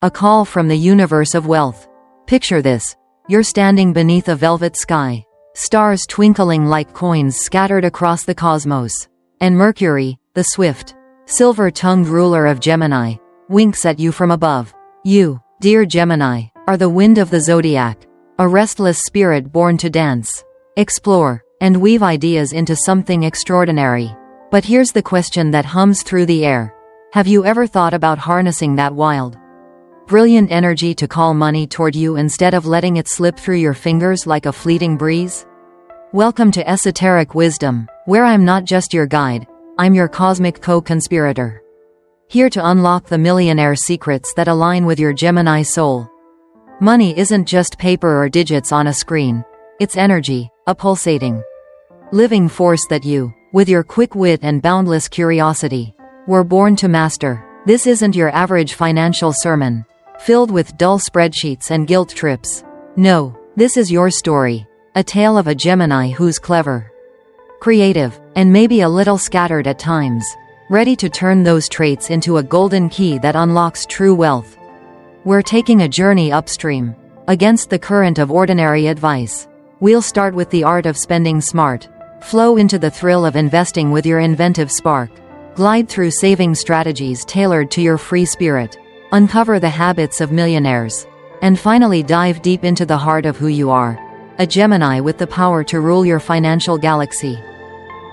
A call from the universe of wealth. Picture this. You're standing beneath a velvet sky. Stars twinkling like coins scattered across the cosmos. And Mercury, the swift, silver-tongued ruler of Gemini, winks at you from above. You, dear Gemini, are the wind of the zodiac, a restless spirit born to dance, explore, and weave ideas into something extraordinary. But here's the question that hums through the air. Have you ever thought about harnessing that wild, brilliant energy to call money toward you instead of letting it slip through your fingers like a fleeting breeze? Welcome to Esoteric Wisdom, where I'm not just your guide, I'm your cosmic co-conspirator. Here to unlock the millionaire secrets that align with your Gemini soul. Money isn't just paper or digits on a screen. It's energy, a pulsating, living force that you, with your quick wit and boundless curiosity, were born to master. This isn't your average financial sermon, filled with dull spreadsheets and guilt trips. No, this is your story, a tale of a Gemini who's clever, creative, and maybe a little scattered at times, ready to turn those traits into a golden key that unlocks true wealth. We're taking a journey upstream, against the current of ordinary advice. We'll start with the art of spending smart, flow into the thrill of investing with your inventive spark, glide through saving strategies tailored to your free spirit, uncover the habits of millionaires, and finally dive deep into the heart of who you are, a Gemini with the power to rule your financial galaxy.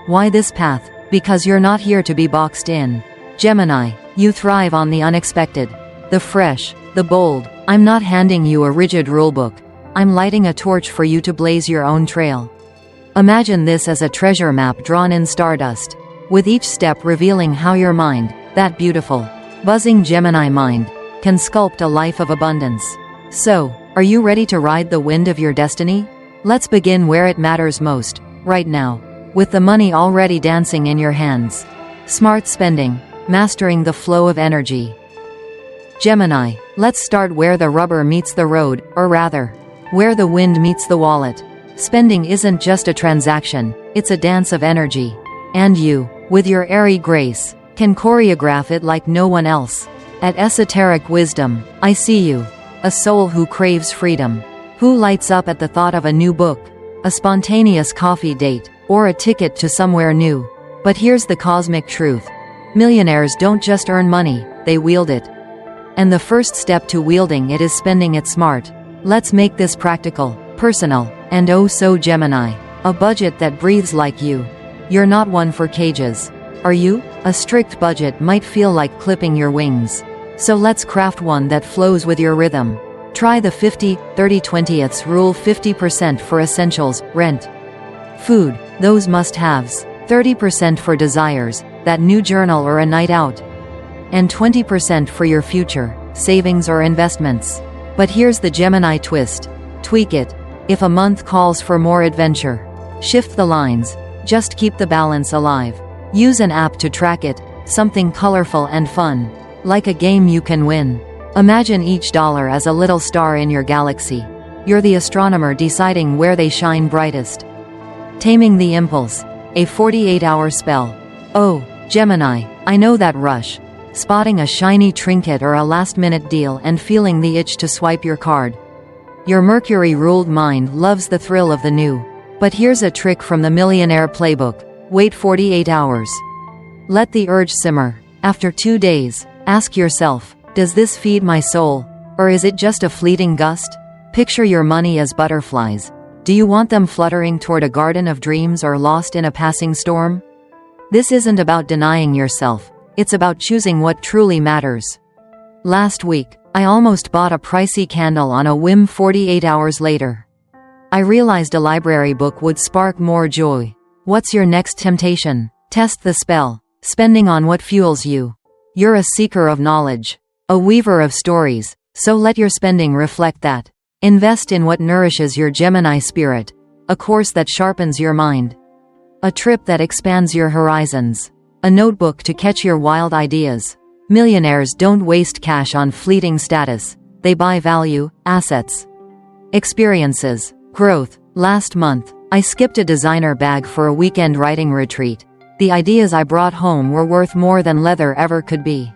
Why this path? Because you're not here to be boxed in. Gemini, you thrive on the unexpected, the fresh, the bold. I'm not handing you a rigid rulebook. I'm lighting a torch for you to blaze your own trail. Imagine this as a treasure map drawn in stardust, with each step revealing how your mind, that beautiful, buzzing Gemini mind, can sculpt a life of abundance. So, are you ready to ride the wind of your destiny? Let's begin where it matters most, right now, with the money already dancing in your hands. Smart spending, mastering the flow of energy. Gemini, let's start where the rubber meets the road, or rather, where the wind meets the wallet. Spending isn't just a transaction, it's a dance of energy. And you, with your airy grace, can choreograph it like no one else. At Esoteric Wisdom, I see you, a soul who craves freedom, who lights up at the thought of a new book, a spontaneous coffee date, or a ticket to somewhere new. But here's the cosmic truth. Millionaires don't just earn money, they wield it. And the first step to wielding it is spending it smart. Let's make this practical, personal, and oh so Gemini. A budget that breathes like you. You're not one for cages. Are you? A strict budget might feel like clipping your wings. So let's craft one that flows with your rhythm. Try the 50-30-20ths rule. 50% for essentials, rent, food, those must-haves. 30% for desires, that new journal or a night out. And 20% for your future, savings or investments. But here's the Gemini twist. Tweak it. If a month calls for more adventure, shift the lines. Just keep the balance alive. Use an app to track it, something colorful and fun, like a game you can win. Imagine each dollar as a little star in your galaxy. You're the astronomer deciding where they shine brightest. Taming the impulse. A 48-hour spell. Oh, Gemini, I know that rush. Spotting a shiny trinket or a last-minute deal and feeling the itch to swipe your card. Your Mercury-ruled mind loves the thrill of the new. But here's a trick from the Millionaire Playbook. Wait 48 hours. Let the urge simmer. After 2 days, ask yourself, does this feed my soul? Or is it just a fleeting gust? Picture your money as butterflies. Do you want them fluttering toward a garden of dreams or lost in a passing storm? This isn't about denying yourself. It's about choosing what truly matters. Last week, I almost bought a pricey candle on a whim. 48 hours later, I realized a library book would spark more joy. What's your next temptation? Test the spell. Spending on what fuels you. You're a seeker of knowledge, a weaver of stories, so let your spending reflect that. Invest in what nourishes your Gemini spirit, a course that sharpens your mind, a trip that expands your horizons, a notebook to catch your wild ideas. Millionaires don't waste cash on fleeting status. They buy value, assets, experiences, growth. Last month, I skipped a designer bag for a weekend writing retreat. The ideas I brought home were worth more than leather ever could be.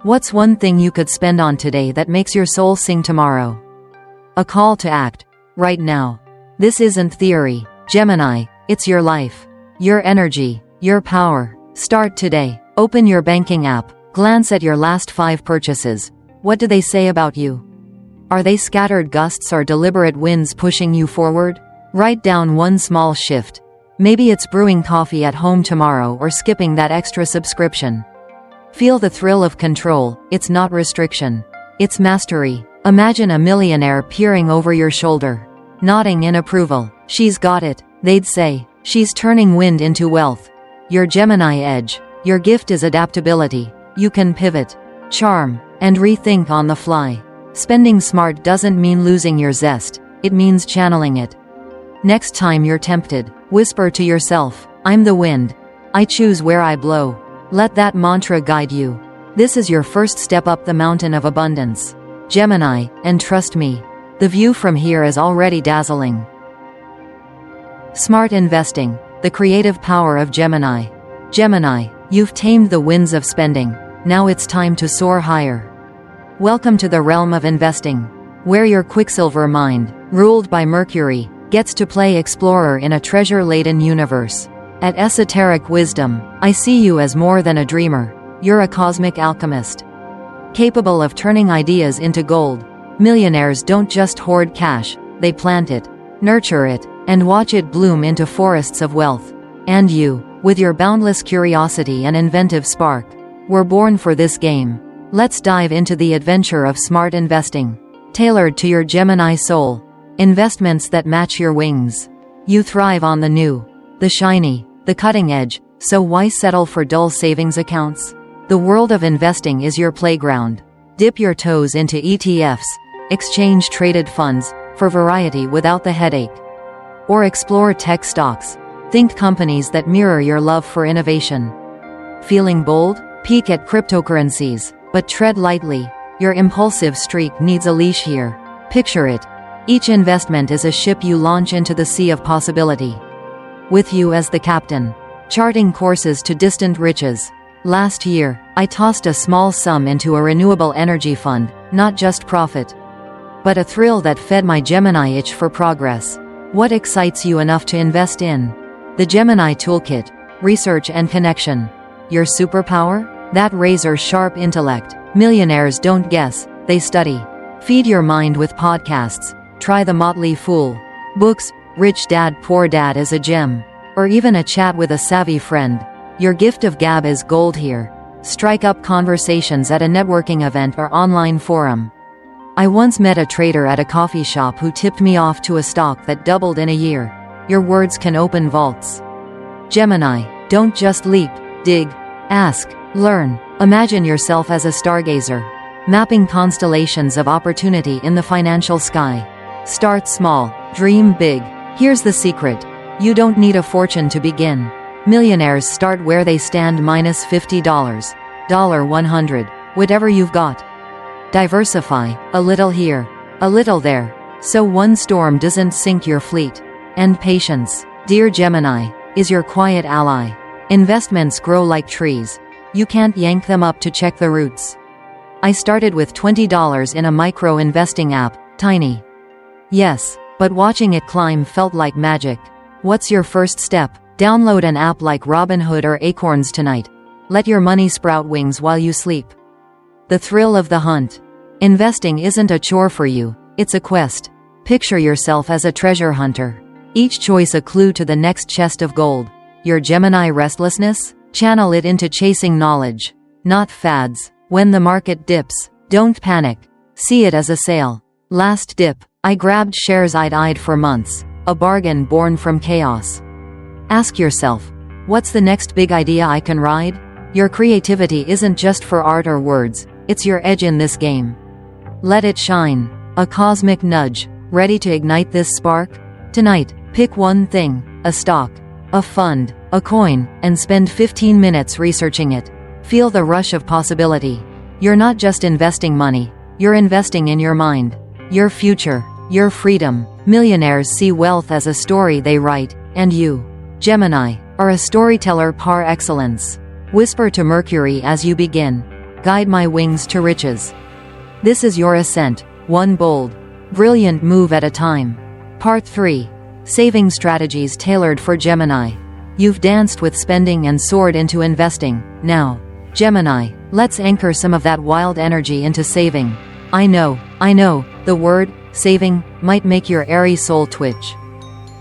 What's one thing you could spend on today that makes your soul sing tomorrow? A call to act. Right now. This isn't theory, Gemini, it's your life. Your energy, your power. Start today. Open your banking app, glance at your last 5 purchases. What do they say about you? Are they scattered gusts or deliberate winds pushing you forward? Write down one small shift. Maybe it's brewing coffee at home tomorrow or skipping that extra subscription. Feel the thrill of control, it's not restriction. It's mastery. Imagine a millionaire peering over your shoulder, nodding in approval. She's got it, they'd say. She's turning wind into wealth. Your Gemini edge. Your gift is adaptability. You can pivot, charm, and rethink on the fly. Spending smart doesn't mean losing your zest, it means channeling it. Next time you're tempted, whisper to yourself, I'm the wind. I choose where I blow. Let that mantra guide you. This is your first step up the mountain of abundance, Gemini, and trust me, the view from here is already dazzling. Smart investing, the creative power of Gemini. Gemini, you've tamed the winds of spending. Now it's time to soar higher. Welcome to the realm of investing, where your quicksilver mind, ruled by Mercury, gets to play explorer in a treasure-laden universe. At Esoteric Wisdom, I see you as more than a dreamer. You're a cosmic alchemist, capable of turning ideas into gold. Millionaires don't just hoard cash, they plant it, nurture it, and watch it bloom into forests of wealth. And you, with your boundless curiosity and inventive spark, were born for this game. Let's dive into the adventure of smart investing, tailored to your Gemini soul. Investments that match your wings. You thrive on the new, the shiny, the cutting edge, so why settle for dull savings accounts? The world of investing is your playground. Dip your toes into ETFs, exchange-traded funds, for variety without the headache. Or explore tech stocks. Think companies that mirror your love for innovation. Feeling bold? Peek at cryptocurrencies, but tread lightly. Your impulsive streak needs a leash here. Picture it. Each investment is a ship you launch into the sea of possibility, with you as the captain, charting courses to distant riches. Last year, I tossed a small sum into a renewable energy fund, not just profit, but a thrill that fed my Gemini itch for progress. What excites you enough to invest in? The Gemini Toolkit, research and connection. Your superpower? That razor-sharp intellect. Millionaires don't guess, they study. Feed your mind with podcasts. Try The Motley Fool. Books, Rich Dad Poor Dad is a gem. Or even a chat with a savvy friend. Your gift of gab is gold here. Strike up conversations at a networking event or online forum. I once met a trader at a coffee shop who tipped me off to a stock that doubled in a year. Your words can open vaults. Gemini, don't just leap, dig, ask, learn. Imagine yourself as a stargazer, mapping constellations of opportunity in the financial sky. Start small, dream big. Here's the secret. You don't need a fortune to begin. Millionaires start where they stand minus $50, $100, whatever you've got. Diversify, a little here, a little there, so one storm doesn't sink your fleet. And patience, dear Gemini, is your quiet ally. Investments grow like trees. You can't yank them up to check the roots. I started with $20 in a micro-investing app, tiny. Yes, but watching it climb felt like magic. What's your first step? Download an app like Robinhood or Acorns tonight. Let your money sprout wings while you sleep. The thrill of the hunt. Investing isn't a chore for you, it's a quest. Picture yourself as a treasure hunter. Each choice a clue to the next chest of gold. Your Gemini restlessness? Channel it into chasing knowledge, not fads. When the market dips, don't panic. See it as a sale. Last dip, I grabbed shares I'd eyed for months, a bargain born from chaos. Ask yourself, what's the next big idea I can ride? Your creativity isn't just for art or words, it's your edge in this game. Let it shine. A cosmic nudge, ready to ignite this spark? Tonight, pick one thing, a stock, a fund, a coin, and spend 15 minutes researching it. Feel the rush of possibility. You're not just investing money, you're investing in your mind, your future, your freedom. Millionaires see wealth as a story they write, and you, Gemini, are a storyteller par excellence. Whisper to Mercury as you begin. Guide my wings to riches. This is your ascent, one bold, brilliant move at a time. Part 3. Saving strategies tailored for Gemini. You've danced with spending and soared into investing. Now, Gemini, let's anchor some of that wild energy into saving. I know, the word, saving, might make your airy soul twitch,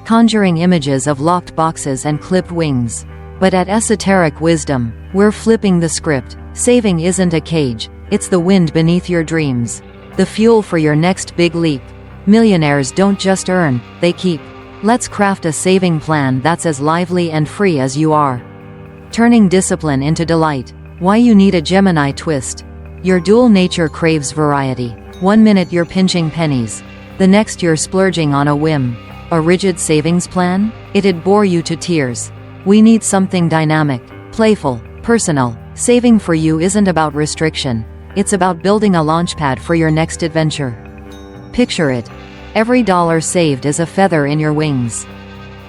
conjuring images of locked boxes and clipped wings. But at Esoteric Wisdom, we're flipping the script. Saving isn't a cage, it's the wind beneath your dreams, the fuel for your next big leap. Millionaires don't just earn, they keep. Let's craft a saving plan that's as lively and free as you are. Turning discipline into delight. Why you need a Gemini twist. Your dual nature craves variety. One minute you're pinching pennies, the next you're splurging on a whim. A rigid savings plan? It'd bore you to tears. We need something dynamic, playful, personal. Saving for you isn't about restriction. It's about building a launchpad for your next adventure. Picture it. Every dollar saved is a feather in your wings,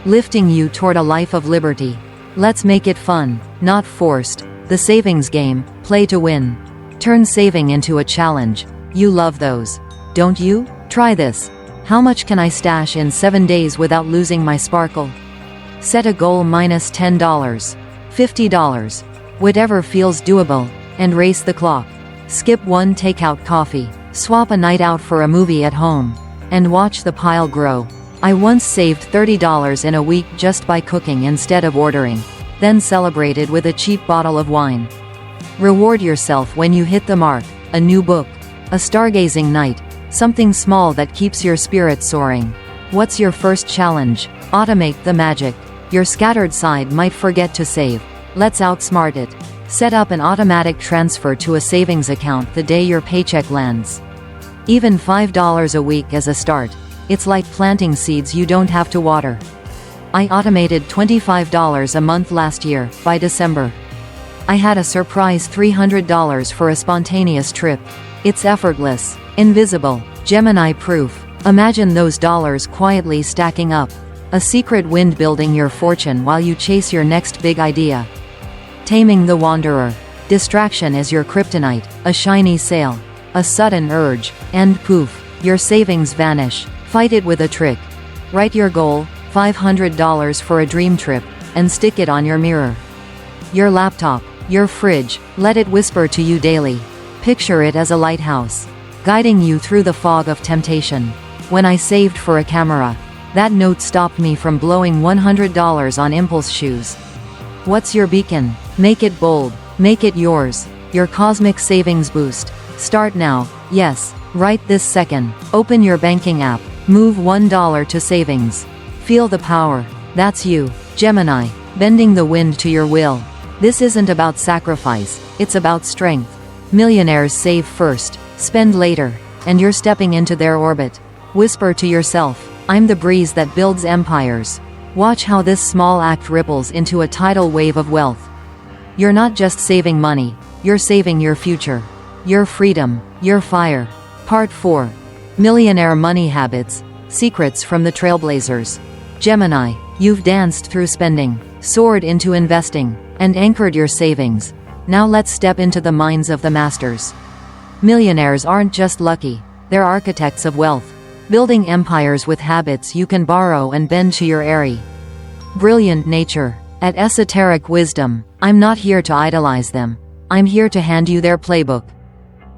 lifting you toward a life of liberty. Let's make it fun, not forced. The savings game, play to win. Turn saving into a challenge. You love those, don't you? Try this. How much can I stash in 7 days without losing my sparkle? Set a goal minus $10, $50, whatever feels doable, and race the clock. Skip one takeout coffee, swap a night out for a movie at home, and watch the pile grow. I once saved $30 in a week just by cooking instead of ordering, then celebrated with a cheap bottle of wine. Reward yourself when you hit the mark. A new book, a stargazing night, something small that keeps your spirit soaring. What's your first challenge? Automate the magic. Your scattered side might forget to save. Let's outsmart it. Set up an automatic transfer to a savings account the day your paycheck lands. Even $5 a week as a start. It's like planting seeds you don't have to water. I automated $25 a month last year. By December, I had a surprise $300 for a spontaneous trip. It's effortless, invisible, Gemini proof. Imagine those dollars quietly stacking up. A secret wind building your fortune while you chase your next big idea. Taming the wanderer. Distraction is your kryptonite. A shiny sale, a sudden urge, and poof, your savings vanish. Fight it with a trick. Write your goal, $500 for a dream trip, and stick it on your mirror. Your laptop, your fridge, let it whisper to you daily. Picture it as a lighthouse, guiding you through the fog of temptation. When I saved for a camera, that note stopped me from blowing $100 on impulse shoes. What's your beacon? Make it bold, make it yours. Your cosmic savings boost. Start now, yes, right this second. Open your banking app, move $1 to savings. Feel the power. That's you, Gemini, bending the wind to your will. This isn't about sacrifice, it's about strength. Millionaires save first, spend later, and you're stepping into their orbit. Whisper to yourself, I'm the breeze that builds empires. Watch how this small act ripples into a tidal wave of wealth. You're not just saving money, you're saving your future, your freedom, your fire. Part 4. Millionaire Money Habits, Secrets from the Trailblazers. Gemini, you've danced through spending, soared into investing, and anchored your savings. Now let's step into the minds of the masters. Millionaires aren't just lucky, they're architects of wealth, building empires with habits you can borrow and bend to your airy, brilliant nature. At Esoteric Wisdom, I'm not here to idolize them. I'm here to hand you their playbook,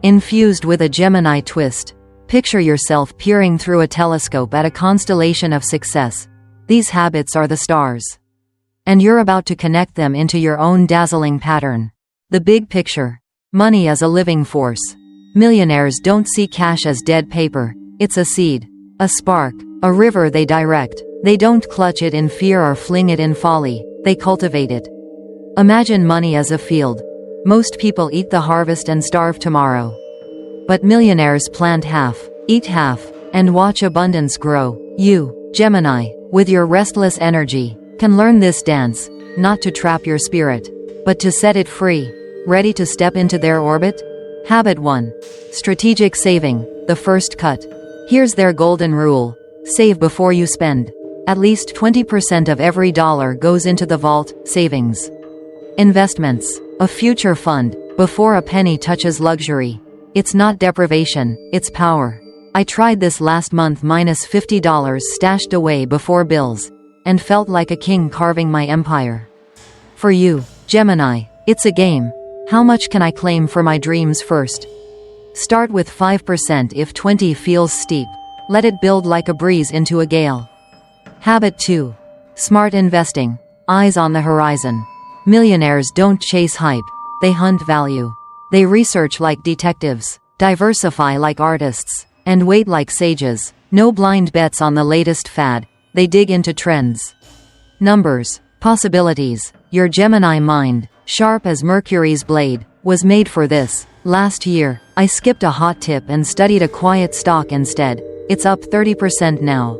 infused with a Gemini twist. Picture yourself peering through a telescope at a constellation of success. These habits are the stars, and you're about to connect them into your own dazzling pattern. The big picture. Money as a living force. Millionaires don't see cash as dead paper. It's a seed, a spark, a river they direct. They don't clutch it in fear or fling it in folly. They cultivate it. Imagine money as a field. Most people eat the harvest and starve tomorrow. But millionaires plant half, eat half, and watch abundance grow. You, Gemini, with your restless energy, can learn this dance, not to trap your spirit, but to set it free. Ready to step into their orbit? Habit 1. Strategic saving, the first cut. Here's their golden rule. Save before you spend. At least 20% of every dollar goes into the vault, savings. Investments. A future fund, before a penny touches luxury. It's not deprivation, it's power. I tried this last month, minus $50 stashed away before bills, and felt like a king carving my empire. For you, Gemini, it's a game. How much can I claim for my dreams first? Start with 5% if 20 feels steep. Let it build like a breeze into a gale. Habit 2. Smart investing. Eyes on the horizon. Millionaires don't chase hype. They hunt value. They research like detectives, diversify like artists, and wait like sages. No blind bets on the latest fad. They dig into trends. Numbers. Possibilities. Your Gemini mind, sharp as Mercury's blade, was made for this. Last year, I skipped a hot tip and studied a quiet stock instead. It's up 30% now.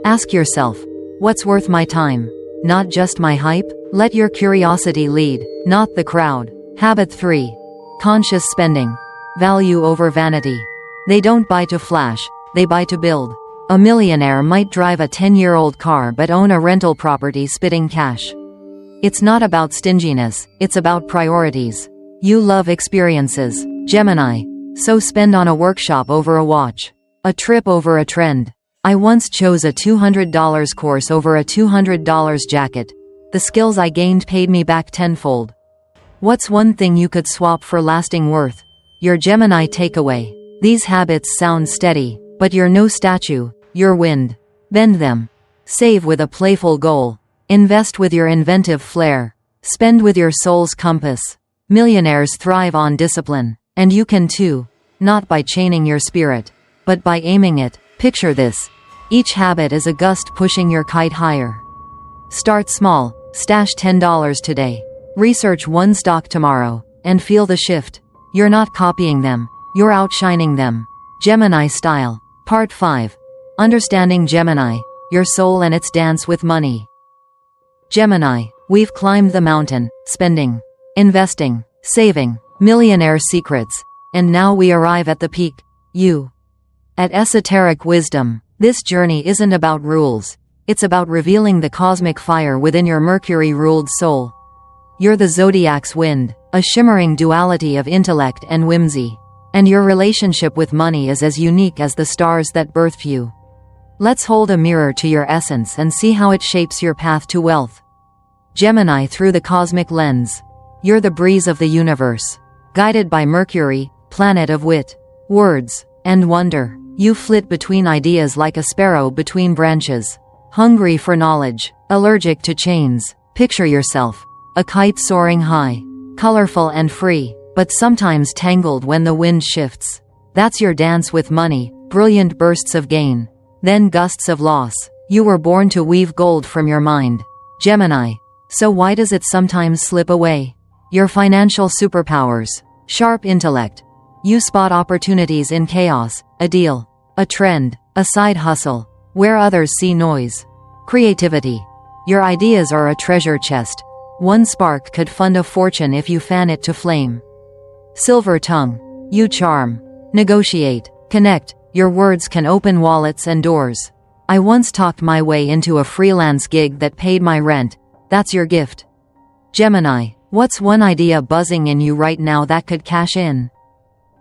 Ask yourself, what's worth my time? Not just my hype? Let your curiosity lead, not the crowd. Habit 3. Conscious spending. Value over vanity. They don't buy to flash, they buy to build. A millionaire might drive a 10-year-old car but own a rental property spitting cash. It's not about stinginess, it's about priorities. You love experiences, Gemini, so spend on a workshop over a watch, a trip over a trend. I once chose a $200 course over a $200 jacket. The skills I gained paid me back tenfold. What's one thing you could swap for lasting worth? Your Gemini takeaway. These habits sound steady, but you're no statue, you're wind. Bend them. Save with a playful goal. Invest with your inventive flair. Spend with your soul's compass. Millionaires thrive on discipline, and you can too. Not by chaining your spirit, but by aiming it. Picture this. Each habit is a gust pushing your kite higher. Start small. Stash $10 today. Research one stock tomorrow, and feel the shift. You're not copying them, you're outshining them. Gemini style. Part 5. Understanding Gemini, your soul and its dance with money. Gemini, we've climbed the mountain, spending, investing, saving, millionaire secrets, and now we arrive at the peak, you. At Esoteric Wisdom, this journey isn't about rules, it's about revealing the cosmic fire within your Mercury-ruled soul. You're the zodiac's wind, a shimmering duality of intellect and whimsy. And your relationship with money is as unique as the stars that birthed you. Let's hold a mirror to your essence and see how it shapes your path to wealth. Gemini through the cosmic lens. You're the breeze of the universe. Guided by Mercury, planet of wit, words, and wonder. You flit between ideas like a sparrow between branches. Hungry for knowledge, allergic to chains. Picture yourself. A kite soaring high, colorful and free, but sometimes tangled when the wind shifts. That's your dance with money, brilliant bursts of gain, then gusts of loss. You were born to weave gold from your mind, Gemini. So why does it sometimes slip away? Your financial superpowers. Sharp intellect. You spot opportunities in chaos, a deal, a trend, a side hustle, where others see noise. Creativity. Your ideas are a treasure chest. One spark could fund a fortune if you fan it to flame. Silver tongue. You charm. Negotiate. Connect. Your words can open wallets and doors. I once talked my way into a freelance gig that paid my rent. That's your gift. Gemini, what's one idea buzzing in you right now that could cash in?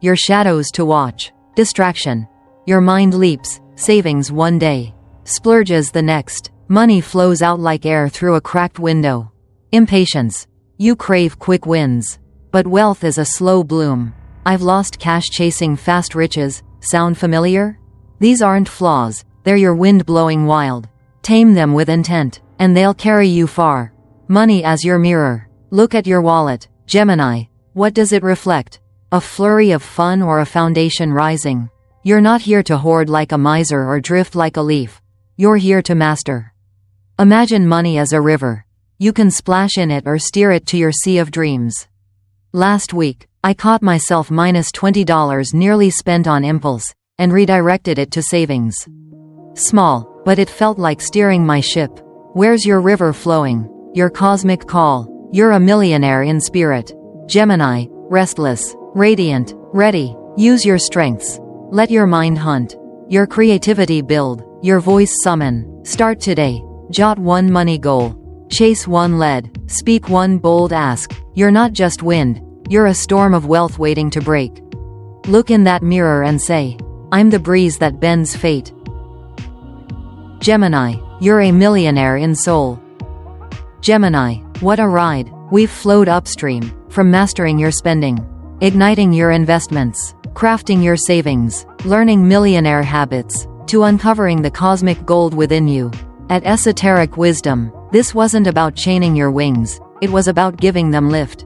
Your shadows to watch. Distraction. Your mind leaps. Savings one day. Splurges the next. Money flows out like air through a cracked window. Impatience. You crave quick wins. But wealth is a slow bloom. I've lost cash chasing fast riches. Sound familiar? These aren't flaws, they're your wind blowing wild. Tame them with intent, and they'll carry you far. Money as your mirror. Look at your wallet, Gemini. What does it reflect? A flurry of fun or a foundation rising? You're not here to hoard like a miser or drift like a leaf. You're here to master. Imagine money as a river. You can splash in it or steer it to your sea of dreams. Last week, I caught myself minus $20 nearly spent on impulse, and redirected it to savings. Small, but it felt like steering my ship. Where's your river flowing? Your cosmic call. You're a millionaire in spirit. Gemini, restless, radiant, ready. Use your strengths. Let your mind hunt. Your creativity build. Your voice summon. Start today. Jot one money goal. Chase one lead. Speak one bold ask. You're not just wind. You're a storm of wealth waiting to break. Look in that mirror and say, I'm the breeze that bends fate. Gemini, you're a millionaire in soul. Gemini, what a ride. We've flowed upstream, from mastering your spending, igniting your investments, crafting your savings, learning millionaire habits, to uncovering the cosmic gold within you. At Esoteric Wisdom, this wasn't about chaining your wings, it was about giving them lift.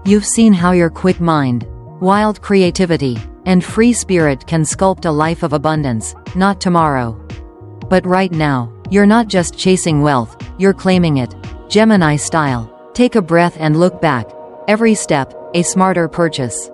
You've seen how your quick mind, wild creativity, and free spirit can sculpt a life of abundance, not tomorrow, but right now. You're not just chasing wealth, you're claiming it. Gemini style. Take a breath and look back. Every step, a smarter purchase,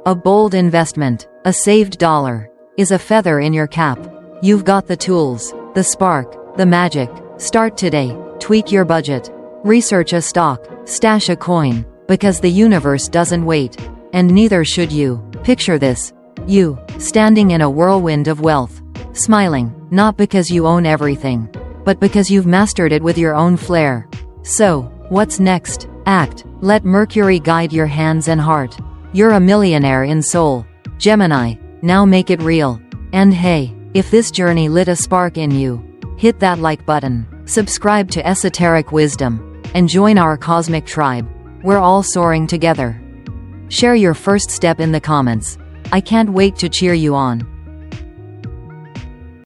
a bold investment, a saved dollar, is a feather in your cap. You've got the tools, the spark, the magic. Start today. Tweak your budget. Research a stock. Stash a coin. Because the universe doesn't wait. And neither should you. Picture this. You, standing in a whirlwind of wealth. Smiling, not because you own everything, but because you've mastered it with your own flair. So, what's next? Act. Let Mercury guide your hands and heart. You're a millionaire in soul. Gemini, now make it real. And hey, if this journey lit a spark in you, hit that like button, subscribe to Esoteric Wisdom, and join our cosmic tribe. We're all soaring together. Share your first step in the comments. I can't wait to cheer you on.